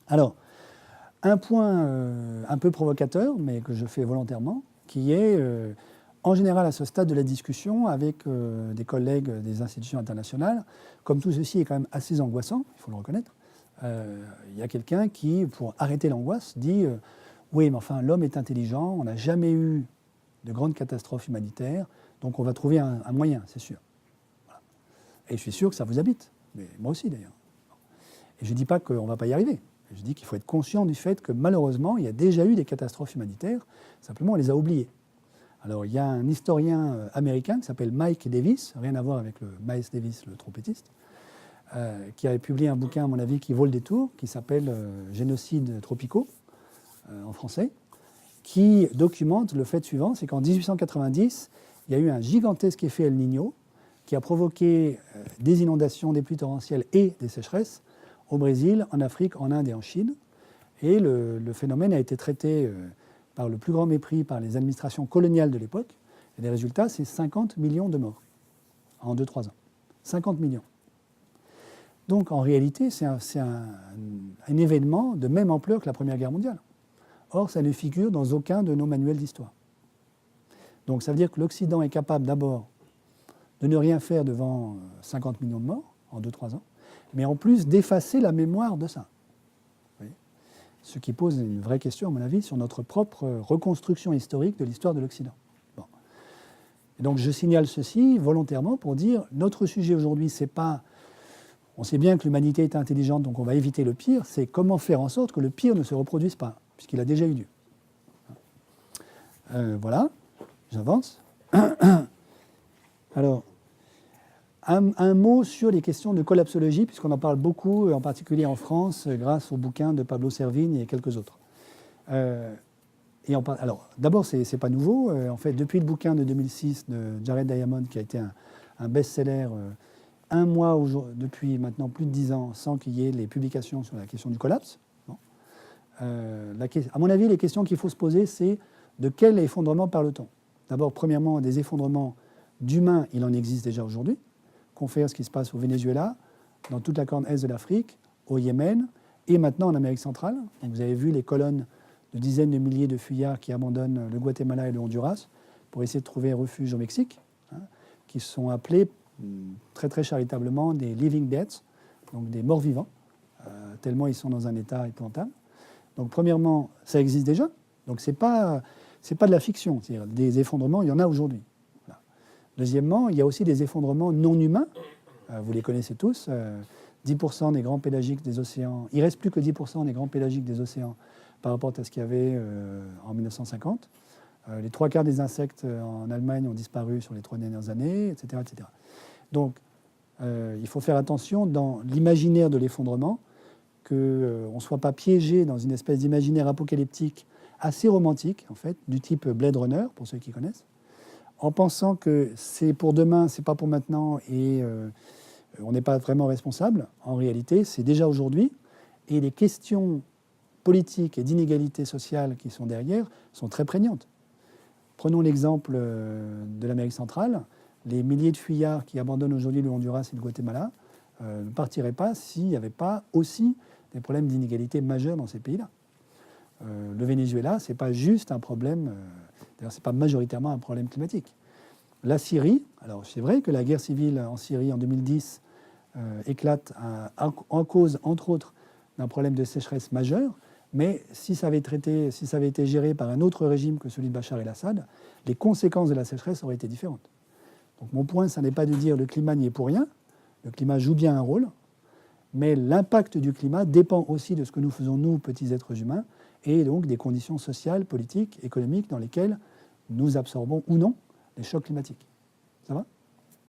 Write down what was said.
Alors, un point un peu provocateur, mais que je fais volontairement, qui est, en général, à ce stade de la discussion, avec des collègues des institutions internationales, comme tout ceci est quand même assez angoissant, il faut le reconnaître, il y a quelqu'un qui, pour arrêter l'angoisse, dit oui, mais enfin, l'homme est intelligent, on n'a jamais eu de grandes catastrophes humanitaires, donc on va trouver un moyen, c'est sûr. Voilà. Et je suis sûr que ça vous habite, mais moi aussi d'ailleurs. Et je ne dis pas qu'on ne va pas y arriver. Je dis qu'il faut être conscient du fait que malheureusement, il y a déjà eu des catastrophes humanitaires, simplement on les a oubliées. Alors il y a un historien américain qui s'appelle Mike Davis, rien à voir avec le Miles Davis, le trompettiste, qui avait publié un bouquin, à mon avis, qui vaut le détour, qui s'appelle Génocides tropicaux, en français, qui documente le fait suivant, c'est qu'en 1890, il y a eu un gigantesque effet El Niño qui a provoqué des inondations, des pluies torrentielles et des sécheresses au Brésil, en Afrique, en Inde et en Chine. Et le phénomène a été traité par le plus grand mépris par les administrations coloniales de l'époque. Et les résultats, c'est 50 millions de morts en 2-3 ans. 50 millions. Donc en réalité, c'est un événement de même ampleur que la Première Guerre mondiale. Or, ça ne figure dans aucun de nos manuels d'histoire. Donc ça veut dire que l'Occident est capable d'abord de ne rien faire devant 50 millions de morts en 2-3 ans, mais en plus d'effacer la mémoire de ça. Ce qui pose une vraie question, à mon avis, sur notre propre reconstruction historique de l'histoire de l'Occident. Bon. Et donc je signale ceci volontairement pour dire, notre sujet aujourd'hui, c'est pas... On sait bien que l'humanité est intelligente, donc on va éviter le pire, c'est comment faire en sorte que le pire ne se reproduise pas, puisqu'il a déjà eu lieu. Voilà, j'avance. Alors, un mot sur les questions de collapsologie, puisqu'on en parle beaucoup, en particulier en France, grâce au bouquin de Pablo Servigne et quelques autres. Alors, d'abord, ce n'est pas nouveau. En fait, depuis le bouquin de 2006 de Jared Diamond, qui a été un best-seller, un mois depuis maintenant plus de 10 ans, sans qu'il y ait les publications sur la question du collapse. Bon. À mon avis, les questions qu'il faut se poser, c'est de quel effondrement parle-t-on? D'abord, premièrement, des effondrements d'humains, il en existe déjà aujourd'hui. Confère ce qui se passe au Venezuela, dans toute la corne est de l'Afrique, au Yémen et maintenant en Amérique centrale. Donc vous avez vu les colonnes de dizaines de milliers de fuyards qui abandonnent le Guatemala et le Honduras pour essayer de trouver un refuge au Mexique, qui sont appelés très très charitablement des living deaths, donc des morts vivants, tellement ils sont dans un état épouvantable. Donc premièrement, ça existe déjà, donc c'est pas de la fiction, c'est-à-dire des effondrements, il y en a aujourd'hui. Voilà. Deuxièmement, il y a aussi des effondrements non humains, vous les connaissez tous, 10% des grands pélagiques des océans, il ne reste plus que 10% des grands pélagiques des océans par rapport à ce qu'il y avait en 1950. Les 3/4 des insectes en Allemagne ont disparu sur les 3 dernières années, etc. etc. Donc, il faut faire attention dans l'imaginaire de l'effondrement, qu'on ne soit pas piégé dans une espèce d'imaginaire apocalyptique assez romantique, en fait, du type Blade Runner, pour ceux qui connaissent, en pensant que c'est pour demain, c'est pas pour maintenant, et on n'est pas vraiment responsable. En réalité, c'est déjà aujourd'hui, et les questions politiques et d'inégalité sociale qui sont derrière sont très prégnantes. Prenons l'exemple de l'Amérique centrale. Les milliers de fuyards qui abandonnent aujourd'hui le Honduras et le Guatemala ne partiraient pas s'il n'y avait pas aussi des problèmes d'inégalité majeurs dans ces pays-là. Le Venezuela, ce n'est pas juste un problème, d'ailleurs ce n'est pas majoritairement un problème climatique. La Syrie, alors c'est vrai que la guerre civile en Syrie en 2010 éclate en cause, entre autres, d'un problème de sécheresse majeur, mais si ça avait été géré par un autre régime que celui de Bachar el-Assad, les conséquences de la sécheresse auraient été différentes. Donc mon point, ça n'est pas de dire le climat n'y est pour rien, le climat joue bien un rôle, mais l'impact du climat dépend aussi de ce que nous faisons, nous, petits êtres humains, et donc des conditions sociales, politiques, économiques dans lesquelles nous absorbons ou non les chocs climatiques. Ça va ?